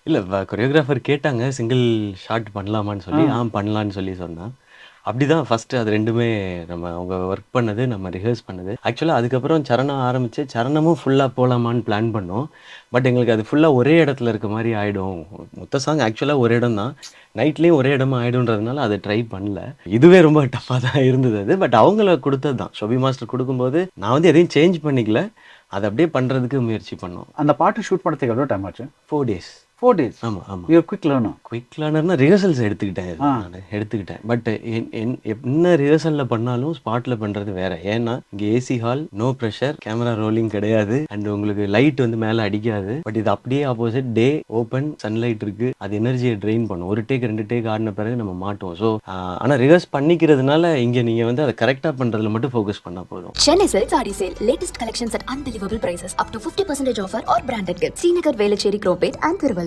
இல்ல கொரியோகிராஃபர் கேட்டாங்க, single shot பண்ணலாமான்னு சொல்லி. பண்ணலான்னு சொல்லி சொன்னா. அப்படிதான் ஃபர்ஸ்ட்டு அது 2மே நம்ம அவங்க ஒர்க் பண்ணது, நம்ம ரிஹர்ஸ் பண்ணது. ஆக்சுவலா அதுக்கப்புறம் சரணம் ஆரம்பிச்சு, சரணமும் ஃபுல்லா போலாமான்னு பிளான் பண்ணோம். பட் எங்களுக்கு அது ஃபுல்லா ஒரே இடத்துல இருக்க மாரி ஆயிடும். மொத்த சாங் ஆக்சுவலா ஒரு இடம் தான். நைட்லயும் ஒரே இடமா ஆயிடும்ன்றதுனால அத ட்ரை பண்ணல. இதுவே ரொம்ப டஃப்பா தான் இருந்தது அது. பட் அவங்கள குடுத்தது தான். ஷொபி மாஸ்டர் குடுக்கும்போது, நான் வந்து எதையும் சேஞ்ச் பண்ணிக்கல. அத அப்படியே பண்றதுக்கு முயற்சி பண்ணோம். அந்த பாட்டு ஷூட் பண்ணதுக்கு எவ்வளோ டைம் ஆச்சு? 4 டேஸ். 4 days. ஆமா, ஆமா. You are quick learner. Quick லேர்னர்னா ரிஹர்சல்ஸ் எடுத்துக்கிட்டேன் ஆ. நானு. எடுத்துக்கிட்டேன். பட் என்ன ரிஹர்சல்ல பண்ணாலும் ஸ்பாட்ல பண்றது வேற. ஏன்னா, இங்க AC hall, no pressure, camera rolling கிடையாது. அண்ட் உங்களுக்கு லைட் வந்து மேல அடிக்காது. பட் இது அப்படியே ஆப்போசிட். டே ஓப்பன், சன்லைட் இருக்கு. அது எனர்ஜிய ட்ரெயின் பண்ணும். 1 டேக் 2 டேக் ஆடின பிறகு நம்ம மாட்டுவோம். ஸோ ஆனா ரிஹர்ஸ் பண்ணிக்கிறதுனால இங்க நீங்க வந்து அத கரெக்ட்டா பண்றதுல மட்டும் ஃபோக்கஸ் பண்ணா போதும். Chennai Silks Saree Sale. Latest collections at unbelievable prices. Up to 50% offer or branded gifts. Srinagar, Velachery, Cropate and Thiruvallur.